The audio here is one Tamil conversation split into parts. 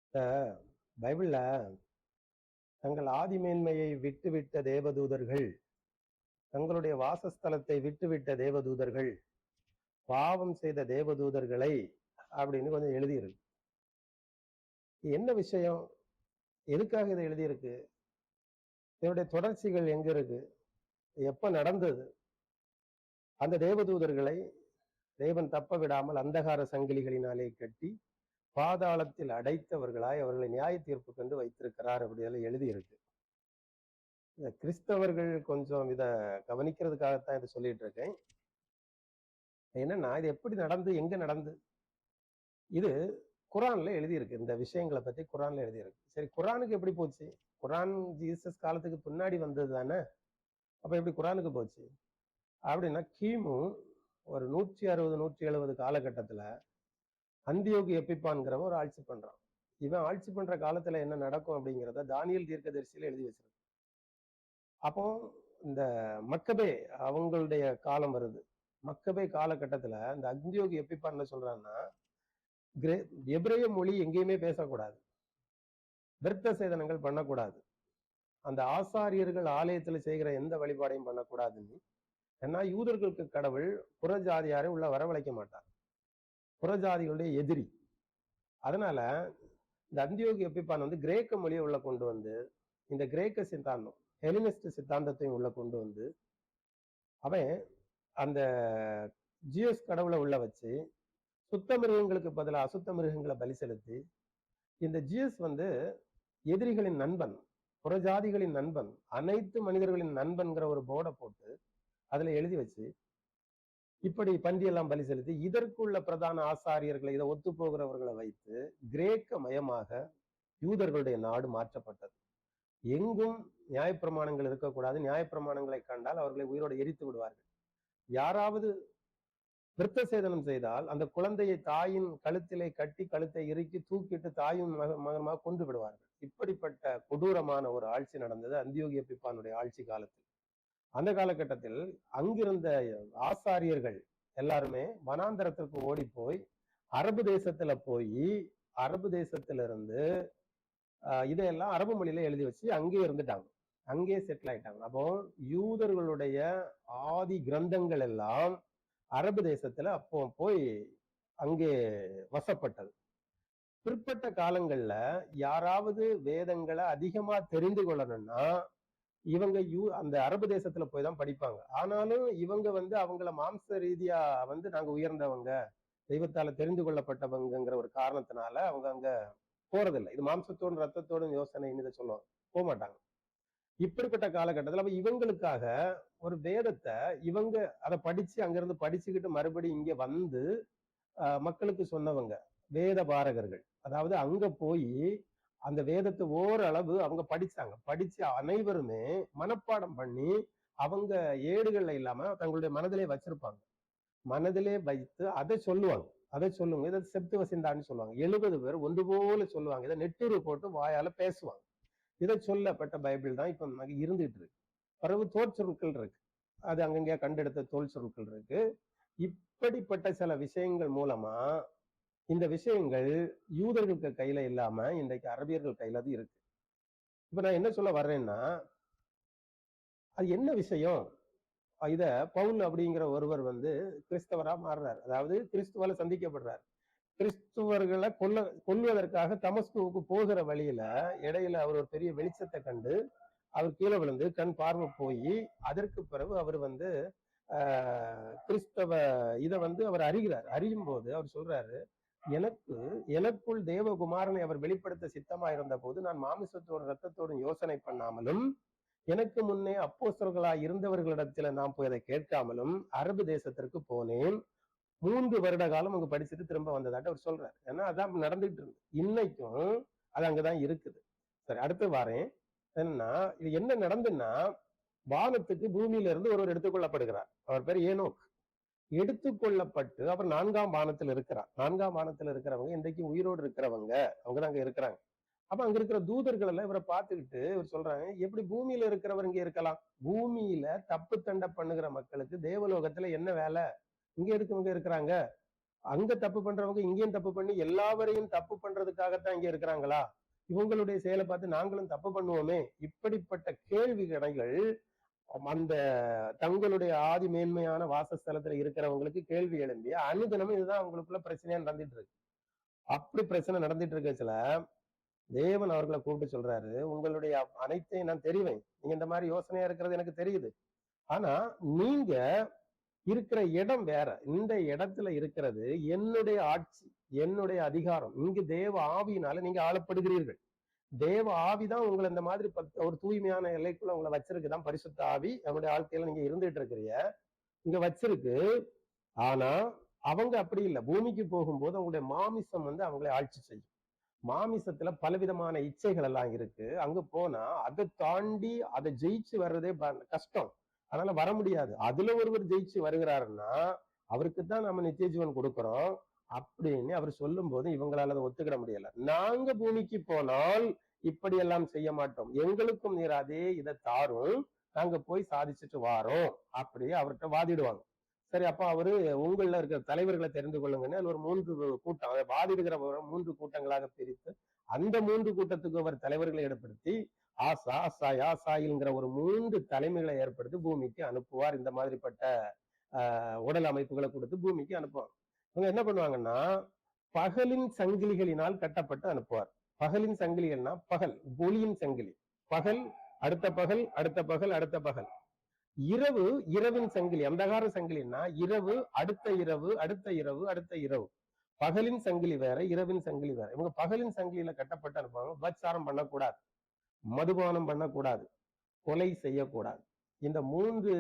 இந்த பைபிள்ல தங்கள் ஆதிமேன்மையை விட்டுவிட்ட தேவதூதர்கள், தங்களுடைய வாசஸ்தலத்தை விட்டுவிட்ட தேவதூதர்கள், பாவம் செய்த தேவதூதர்களை அப்படின்னு கொஞ்சம் எழுதியிருக்கு. என்ன விஷயம்? எதுக்காக இதை எழுதியிருக்கு? இதனுடைய தொடர்ச்சிகள் எங்க இருக்கு? எப்ப நடந்தது? அந்த தேவதூதர்களை தேவன் தப்ப விடாமல் அந்தகார சங்கிலிகளினாலே கட்டி பாதாளத்தில் அடைத்தவர்களாய் அவர்களை நியாய தீர்ப்பு கண்டு வைத்திருக்கிறார் அப்படி எழுதியிருக்கு. இந்த கிறிஸ்தவர்கள் கொஞ்சம் இத கவனிக்கிறதுக்காகத்தான் இதை சொல்லிட்டு இருக்கேன். என்னன்னா, இது எப்படி நடந்து, எங்க நடந்து? இது குரான்ல எழுதியிருக்கு. இந்த விஷயங்களை பத்தி குரான்ல எழுதியிருக்கு. சரி, குரானுக்கு எப்படி போச்சு? குரான் ஜீசஸ் காலத்துக்கு பின்னாடி வந்தது தானே. அப்ப எப்படி குரானுக்கு போச்சு அப்படின்னா, கிமு ஒரு 160 170 காலகட்டத்துல அந்தியோகி எப்பிப்பான்கிறவன் ஒரு ஆட்சி பண்றான். இவன் ஆட்சி பண்ற காலத்துல என்ன நடக்கும் அப்படிங்கிறத தானியல் தீர்க்கதரிசியில எழுதி வச்சிருக்கு. அப்போ இந்த மக்கபே அவங்களுடைய காலம் வருது. மக்கபே காலகட்டத்துல இந்த அந்தியோகி எப்பிப்பான் என்ன சொல்றான்னா, எபிரேய மொழி எங்கேயுமே பேசக்கூடாது, விருத்த சேதனங்கள் பண்ணக்கூடாது, அந்த ஆசாரியர்கள் ஆலயத்துல செய்கிற எந்த வழிபாடையும் பண்ணக்கூடாதுன்னு. ஏன்னா யூதர்களுக்கு கடவுள் புறஜாதியாரை உள்ள வரவழைக்க மாட்டார், புறஜாதிகளுடைய எதிரி. அதனால இந்த அந்தியோகி எப்பிப்பான் வந்து கிரேக்க மொழியை உள்ள கொண்டு வந்து, இந்த கிரேக்க சித்தாந்தம் ஹெலினிஸ்ட் சித்தாந்தத்தையும் உள்ள கொண்டு வந்து, அவன் அந்த ஜியோஸ் கடவுளை உள்ள வச்சு சுத்த மிருகங்களுக்கு பதிலாக அசுத்த மிருகங்களை பலி செலுத்தி, இந்த ஜியஸ் வந்து எதிரிகளின் நண்பன், புறஜாதிகளின் நண்பன், அனைத்து மனிதர்களின் நண்பன்கிற ஒரு போர்டை போட்டு அதுல எழுதி வச்சு, இப்படி பன்றியெல்லாம் பலி செலுத்தி இதற்குள்ள பிரதான ஆசாரியர்களை, இதை ஒத்து போகிறவர்களை வைத்து கிரேக்க மயமாக யூதர்களுடைய நாடு மாற்றப்பட்டது. எங்கும் நியாயப்பிரமாணங்கள் இருக்கக்கூடாது, நியாயப்பிரமாணங்களை கண்டால் அவர்களை உயிரோடு எரித்து விடுவார்கள். யாராவது விருத்த சேதனம் செய்தால் அந்த குழந்தையை தாயின் கழுத்திலே கட்டி கழுத்தை இறுக்கி தூக்கிட்டு தாயும் மகமாக கொண்டு விடுவார்கள். இப்படிப்பட்ட கொடூரமான ஒரு ஆட்சி நடந்தது அந்தியோகி எப்பிப்பானுடைய ஆட்சி காலத்தில். அந்த காலகட்டத்தில் அங்கிருந்த ஆசாரியர்கள் எல்லாருமே வனாந்தரத்திற்கு ஓடி போய் அரபு தேசத்துல போய், அரபு தேசத்திலிருந்து இதையெல்லாம் அரபு மொழியில எழுதி வச்சு அங்கேயே இருந்துட்டாங்க, அங்கேயே செட்டில் ஆயிட்டாங்க. அப்போ யூதர்களுடைய ஆதி கிரந்தங்கள் எல்லாம் அரபு தேசத்துல அப்போ போய் அங்கே வசப்பட்டது. பிற்பட்ட காலங்கள்ல யாராவது வேதங்களை அதிகமா தெரிந்து கொள்ளணும்னா இவங்க அந்த அரபு தேசத்துல போய் தான் படிப்பாங்க. ஆனாலும் இவங்க வந்து அவங்கள மாம்ச ரீதியா வந்து நாங்க உயர்ந்தவங்க, தெய்வத்தால தெரிந்து கொள்ளப்பட்டவங்கிற ஒரு காரணத்தினால அவங்க அங்க போறதில்லை. இது மாம்சத்தோடும் ரத்தத்தோடும் யோசனைன்னு இதை சொல்லுவாங்க, போக மாட்டாங்க. இப்படிப்பட்ட காலகட்டத்தில் அப்ப இவங்களுக்காக ஒரு வேதத்தை இவங்க அதை படிச்சு அங்கிருந்து படிச்சுக்கிட்டு மறுபடியும் இங்க வந்து மக்களுக்கு சொன்னவங்க வேத பாரகர்கள். அதாவது அங்க போய் அந்த வேதத்தை ஓரளவு அவங்க படிச்சாங்க. படிச்சு அனைவருமே மனப்பாடம் பண்ணி அவங்க ஏடுகள்ல இல்லாம தங்களுடைய மனதிலே வச்சிருப்பாங்க. மனதிலே வைத்து அதை சொல்லுவாங்க. அதை சொல்லுங்க, இதை செப்து வசிந்தான்னு சொல்லுவாங்க. 70 பேர் ஒன்று போல சொல்லுவாங்க. இதை நெட்டுரு போட்டு வாயால பேசுவாங்க. இதை சொல்லப்பட்ட பைபிள் தான் இப்ப நமக்கு இருந்துட்டு இருக்கு. பிறகு தோற்சொருட்கள் இருக்கு, அது அங்கங்கே கண்டெடுத்த தோல் சொற்கள் இருக்கு. இப்படிப்பட்ட சில விஷயங்கள் மூலமா இந்த விஷயங்கள் யூதர்களுக்கு கையில இல்லாம இன்றைக்கு அரபியர்கள் கையில அது இருக்கு. இப்ப நான் என்ன சொல்ல வர்றேன்னா, அது என்ன விஷயம்? இத பவுல் அப்படிங்கிற ஒருவர் வந்து கிறிஸ்தவரா மாறுறார், அதாவது கிறிஸ்துவால சந்திக்கப்படுறார். கிறிஸ்துவர்களை கொல்வதற்காக தமஸ்குவுக்கு போகிற வழியில இடையில அவர் ஒரு பெரிய வெளிச்சத்தை கண்டு அவர் கீழே விழுந்து கண் பார்வை போய், அதற்கு பிறகு அவர் வந்து கிறிஸ்தவ இதை வந்து அவர் அறிகிறார். அறியும் போது அவர் சொல்றாரு, எனக்குள் தேவகுமாரனை அவர் வெளிப்படுத்த சித்தமா இருந்த போது நான் மாமிசத்தோடும் ரத்தத்தோடும் யோசனை பண்ணாமலும் எனக்கு முன்னே அப்போஸ்தலர்களாய் இருந்தவர்களிடத்துல நான் போய் அதை கேட்காமலும் அரபு தேசத்திற்கு போனேன். 3 வருட காலம் அங்க படிச்சுட்டு திரும்ப வந்ததாட்ட அவர் சொல்றாரு. ஏன்னா அதான் நடந்துட்டு இருக்கு, இன்னைக்கும் அது அங்கதான் இருக்குது. சரி, அடுத்து வாரேன். என்னன்னா இது என்ன நடந்துன்னா, வானத்துக்கு பூமியில இருந்து ஒருவர் எடுத்துக்கொள்ளப்படுகிறார். அவர் பேர் ஏனோக். எடுத்துக்கொள்ளப்பட்டு அவர் 4ஆம் வானத்தில் இருக்கிறார். 4ஆம் வானத்தில் இருக்கிறவங்க இன்றைக்கு உயிரோடு இருக்கிறவங்க, அவங்கதான் அங்க இருக்கிறாங்க. அப்ப அங்க இருக்கிற தூதர்கள் எல்லாம் இவரை பார்த்துக்கிட்டு இவர் சொல்றாங்க, எப்படி பூமியில இருக்கிறவர் இங்க இருக்கலாம்? பூமியில தப்பு தண்டை பண்ணுகிற மக்களுக்கு தேவலோகத்துல என்ன வேலை? இங்க இருக்கவங்க இருக்கிறாங்க. அங்க தப்பு பண்றவங்க இங்கேயும் தப்பு பண்ணி எல்லாவரையும் தப்பு பண்றதுக்காகத்தான் இங்க இருக்கிறாங்களா? இவங்களுடைய செயலை பார்த்து நாங்களும் தப்பு பண்ணுவோமே? இப்படிப்பட்ட கேள்வி கணைகள் அந்த தங்களுடைய ஆதி மேன்மையான வாசஸ்தலத்துல இருக்கிறவங்களுக்கு கேள்வி எழும்பி அனுதினமும் இதுதான் அவங்களுக்குள்ள பிரச்சனையா நடந்துட்டு இருக்கு. அப்படி பிரச்சனை நடந்துட்டு இருக்கச்சுல தேவன் அவர்களை கூப்பிட்டு சொல்றாரு, உங்களுடைய அனைத்தையும் நான் தெரிவேன், நீங்க இந்த மாதிரி யோசனையா இருக்கிறது எனக்கு தெரியுது. ஆனா நீங்க இருக்கிற இடம் வேற. இந்த இடத்துல இருக்கிறது என்னுடைய ஆட்சி, என்னுடைய அதிகாரம். இங்கு தேவ ஆவியினால நீங்க ஆளப்படுகிறீர்கள். தேவ ஆவிதான் உங்களை இந்த மாதிரி ஒரு தூய்மையான எல்லைக்குள்ள உங்களை வச்சிருக்குதான். பரிசுத்த ஆவி நம்முடைய வாழ்க்கையில நீங்க இருந்துட்டு இருக்கிறீங்க, இங்க வச்சிருக்கு. ஆனா அவங்க அப்படி இல்லை. பூமிக்கு போகும்போது அவங்களுடைய மாமிசம் அவங்களை ஆட்சி செய்யும். மாமிசத்துல பலவிதமான இச்சைகள் எல்லாம் இருக்கு. அங்க போனா அதை தாண்டி அதை ஜெயிச்சு வர்றதே கஷ்டம். அதனால வர முடியாது. அதுல ஒருவர் ஜெயிச்சு வருகிறாருன்னா அவருக்கு தான் நம்ம நித்திய ஜீவன் கொடுக்கிறோம் அப்படின்னு அவர் சொல்லும் போது இவங்களால அதை ஒத்துக்கிட முடியல. நாங்க பூமிக்கு போனால் இப்படி எல்லாம் செய்ய மாட்டோம், எங்களுக்கும் நீர் அதே இதை தாரும், நாங்க போய் சாதிச்சுட்டு வாரோம் அப்படி அவர்கிட்ட வாதிடுவாங்க. சரி, அப்ப அவரு உங்கள இருக்கிற தலைவர்களை தெரிந்து கொள்ளுங்கன்னு அதுல ஒரு 3 கூட்டம், அதை வாதிடுகிற 3 கூட்டங்களாக பிரித்து அந்த 3 கூட்டத்துக்கு அவர் தலைவர்களை ஏற்படுத்தி ஆசா யாசாயில்ங்கிற ஒரு 3 தலைமைகளை ஏற்படுத்தி பூமிக்கு அனுப்புவார். இந்த மாதிரிப்பட்ட உடல் அமைப்புகளை கொடுத்து பூமிக்கு அனுப்புவாங்க. இவங்க என்ன பண்ணுவாங்கன்னா பகலின் சங்கிலிகளினால் கட்டப்பட்டு அனுப்புவார். பகலின் சங்கிலிகள்னா பகல், ஒளியின் சங்கிலி. பகல், அடுத்த பகல், அடுத்த பகல், அடுத்த பகல். இரவு, இரவின் சங்கிலி. அந்தகார சங்கிலின்னா இரவு, அடுத்த இரவு, அடுத்த இரவு, அடுத்த இரவு. பகலின் சங்கிலி வேற, இரவின் சங்கிலி வேற. இவங்க பகலின் சங்கிலியில கட்டப்பட்டு அனுப்புவாங்க. விபச்சாரம் பண்ணக்கூடாது, மதுபானம் பண்ணக்கூடாது, கொலை செய்யக்கூடாது. இந்த 3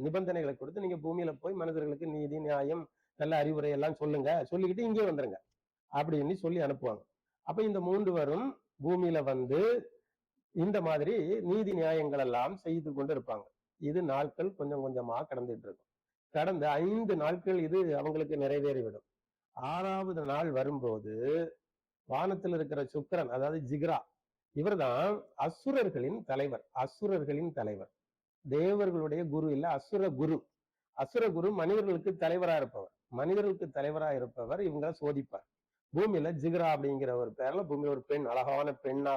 நிபந்தனைகளை கொடுத்து நீங்க பூமியில போய் மனிதர்களுக்கு நீதி, நியாயம், நல்ல அறிவுரை எல்லாம் சொல்லுங்க, சொல்லிக்கிட்டு இங்கே வந்துருங்க அப்படின்னு சொல்லி அனுப்புவாங்க. அப்ப இந்த 3 வரும் பூமியில இந்த மாதிரி நீதி நியாயங்கள் எல்லாம் செய்து கொண்டு இருப்பாங்க. இது நாட்கள் கொஞ்சம் கொஞ்சமா கடந்துட்டு இருக்கும். கடந்த 5 நாட்கள் இது அவங்களுக்கு நிறைவேறிவிடும். 6வது நாள் வரும்போது வானத்தில் இருக்கிற சுக்கிரன், அதாவது ஜிக்ரா, இவர்தான் அசுரர்களின் தலைவர். அசுரர்களின் தலைவர், தேவர்களுடைய குரு இல்ல, அசுர குரு. அசுர குரு மனிதர்களுக்கு தலைவரா இருப்பவர். மனிதர்களுக்கு தலைவரா இருப்பவர் இவங்களை சோதிப்பார். பூமியில ஜிக்ரா அப்படிங்கிற ஒரு பேர்ல பூமியில ஒரு பெண், அழகான பெண்ணா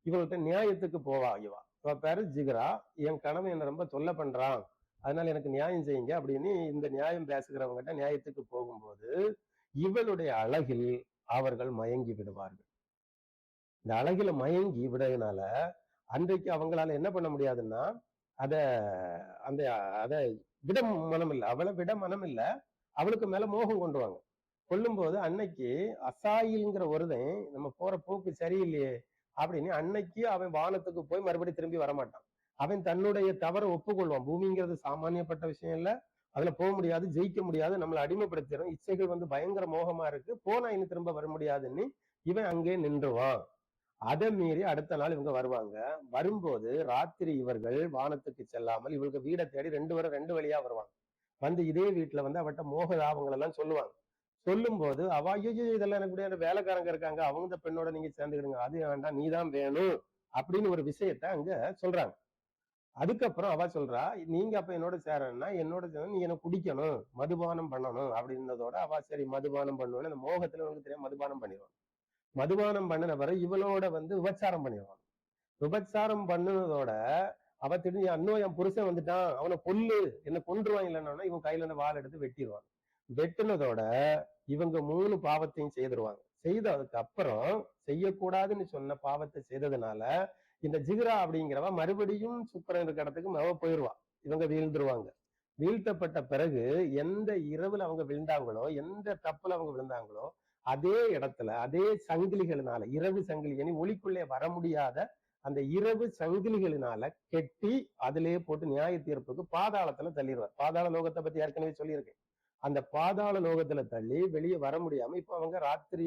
இவங்கள்ட்ட நியாயத்துக்கு போவா. இவ பேரு ஜிக்ரா. என் கணவன் என்ன ரொம்ப தொல்லை பண்றான், அதனால எனக்கு நியாயம் செய்யுங்க அப்படின்னு இந்த நியாயம் பேசுகிறவங்ககிட்ட நியாயத்துக்கு போகும்போது இவளுடைய அழகில் அவர்கள் மயங்கி விடுவார்கள். இந்த அழகில மயங்கி விடுறதுனால அன்றைக்கு அவங்களால என்ன பண்ண முடியாதுன்னா அத விட மனம் இல்லை, அவளை விட மனம் இல்லை, அவளுக்கு மேல மோகம் கொண்டுவாங்க. கொல்லும்போது அன்னைக்கு அசாயில்ங்கிற ஒருதன் நம்ம போற போக்கு சரியில்லையே அப்படின்னு அன்னைக்கு அவன் வானத்துக்கு போய் மறுபடியும் திரும்பி வரமாட்டான். அவன் தன்னுடைய தவறை ஒப்புக்கொள்வான். பூமிங்கிறது சாமானியப்பட்ட விஷயம் இல்ல, அதுல போக முடியாது, ஜெயிக்க முடியாது, நம்மளை அடிமைப்படுத்திடும். இச்சைகள் பயங்கர மோகமா இருக்கு, போனா இன்னும் திரும்ப வர முடியாதுன்னு இவன் அங்கே நின்றுவான். அதை மீறி அடுத்த நாள் இவங்க வருவாங்க. வரும்போது ராத்திரி இவர்கள் வானத்துக்கு செல்லாமல் இவங்களுக்கு வீடை தேடி 2 வழியா வருவாங்க. இதே வீட்டுல அவட்ட மோக லாபங்கள் எல்லாம் சொல்லுவாங்க. சொல்லும் போது அவ ஐயோ இதெல்லாம் எனக்கு வேலைக்காரங்க இருக்காங்க, அவங்க இந்த பெண்ணோட நீங்க சேர்ந்துக்கிடுங்க, அது வேண்டாம், நீதான் வேணும் அப்படின்னு ஒரு விஷயத்த அங்க சொல்றாங்க. அதுக்கப்புறம் அவ சொல்றா, நீங்க அப்ப என்னோட சேரணும்னா என்னோட சேர்ந்து நீ என்ன குடிக்கணும், மதுபானம் பண்ணணும் அப்படின்றதோட அவ சரி மதுபானம் பண்ணுவேன்னு அந்த மோகத்துல உங்களுக்கு தெரியும் மதுபானம் பண்ணிடுவாங்க. மதுபானம் பண்ணினவரை இவளோட விபச்சாரம் பண்ணிடுவாங்க. விபச்சாரம் பண்ணுனதோட அவ திடீர்னு அண்ணன் என் புருஷன் வந்துட்டான், அவனை கொல்லு, என்ன கொன்றுவான், இல்லைன்னா இவன் கையில இருந்து வாள் எடுத்து வெட்டிடுவாங்க. வெட்டினதோட இவங்க 3 பாவத்தையும் செய்திருவாங்க. செய்ததுக்கு அப்புறம் செய்யக்கூடாதுன்னு சொன்ன பாவத்தை செய்ததுனால இந்த ஜிகிரா அப்படிங்கிறவ மறுபடியும் சுக்கிரன் இருக்கிற இடத்துக்கு அவ போயிடுவா. இவங்க வீழ்ந்துருவாங்க. வீழ்த்தப்பட்ட பிறகு எந்த இரவுல அவங்க விழுந்தாங்களோ, எந்த தப்புல அவங்க விழுந்தாங்களோ, அதே இடத்துல அதே சங்கிலிகளினால, இரவு சங்கிலி ஒளிக்குள்ளே வர முடியாத அந்த இரவு சங்கிலிகளினால கெட்டி அதிலேயே போட்டு நியாய தீர்ப்புக்கு பாதாளத்துல தள்ளிடுவார். பாதாள லோகத்தை பத்தி ஏற்கனவே சொல்லியிருக்கேன். அந்த பாதாள லோகத்துல தள்ளி வெளியே வர முடியாம இப்ப அவங்க ராத்திரி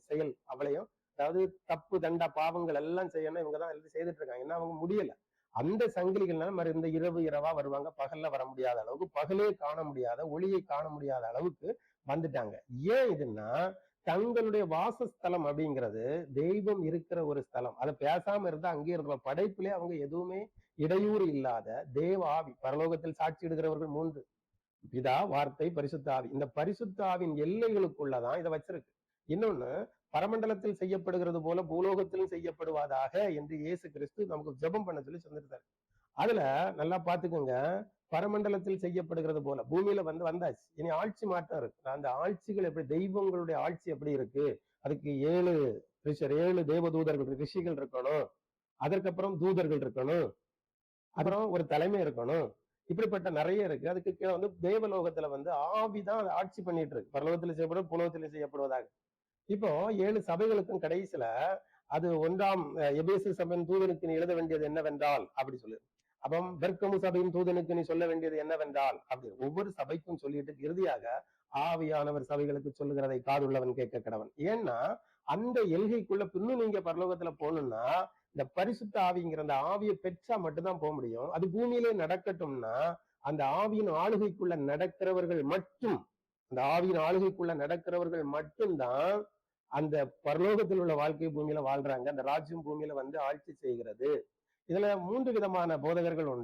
செயல் அவளையும், அதாவது தப்பு தண்டா பாவங்கள் எல்லாம் செய்யணும் இவங்கதான் எல்லாம் செய்துட்டு இருக்காங்க. ஏன்னா அவங்க முடியல. அந்த சங்கிலிகள்னால இந்த இரவா வருவாங்க. பகல்ல வர முடியாத அளவுக்கு, பகலே காண முடியாத, ஒளியை காண முடியாத அளவுக்கு வந்துட்டாங்க. ஏன் இதுன்னா தங்களுடைய வாசஸ்தலம் அப்படிங்கிறது தெய்வம் இருக்கிற ஒரு ஸ்தலம். அதை பேசாம இருந்தா அங்கே இருக்கிற படைப்பிலே அவங்க எதுவுமே இடையூறு இல்லாத தேவ ஆவி, பரலோகத்தில் சாட்சி இடுகிறவர்கள் 3, பிதா, வார்த்தை, பரிசுத்த ஆவி. இந்த பரிசுத்த ஆவின் எல்லைகளுக்குள்ளதான் இதை வச்சிருக்கு. இன்னொன்னு, பரமண்டலத்தில் செய்யப்படுகிறது போல பூலோகத்திலும் செய்யப்படுவதாக என்று இயேசு கிறிஸ்து நமக்கு ஜெபம் பண்ண சொல்லி சொல்லியிருக்காரு. அதுல நல்லா பாத்துக்கோங்க, பரமண்டலத்தில் செய்யப்படுகிறது போல பூமியில வந்தாச்சு. இனி ஆட்சி மாற்றம் இருக்கு. அந்த ஆட்சிகள் எப்படி, தெய்வங்களுடைய ஆட்சி எப்படி இருக்கு, அதுக்கு 7 தேவதூதர்கள், ரிஷிகள் இருக்கணும், அதற்கப்புறம் தூதர்கள் இருக்கணும், அப்புறம் ஒரு தலைமை இருக்கணும், இப்படிப்பட்ட நிறைய இருக்கு. அதுக்கு கீழே தேவலோகத்துல ஆவிதான் ஆட்சி பண்ணிட்டு இருக்கு. பரலோகத்தில் செய்யப்படும், புலோகத்தில் செய்யப்படுவதாக. இப்போ 7 சபைகளுக்கும் கடைசியில அது 1ஆம் எபேசு சபையின் தூதனுக்கு நீ எழுத வேண்டியது என்னவென்றால் அப்படி சொல்லு. அப்போ பெர்கமு சபையின் தூதனுக்கு நீ சொல்ல வேண்டியது என்னவென்றால் அப்படி ஒவ்வொரு சபைக்கும் சொல்லிட்டு இறுதியாக ஆவியானவர் சபைகளுக்கு சொல்லுகிறதை காதுள்ளவன் கேட்க கடவன். ஏன்னா அந்த எல்கைக்குள்ள பின்னும் நீங்க பரலோகத்துல போகணும்னா இந்த பரிசுத்த ஆவிங்கிற அந்த ஆவியை பெற்றா மட்டும்தான் போக முடியும். அது பூமியிலே நடக்கட்டும்னா அந்த ஆவியின் ஆளுகைக்குள்ள நடக்கிறவர்கள் மட்டும், அந்த ஆவியின் ஆளுகைக்குள்ள நடக்கிறவர்கள் மட்டும்தான் அந்த பரலோகத்தில் உள்ள வாழ்க்கை பூமியில வாழ்றாங்க. அந்த ராஜ்யம் பூமியில ஆட்சி செய்கிறது. இதுல 3 விதமான போதகர்கள் உண்டு.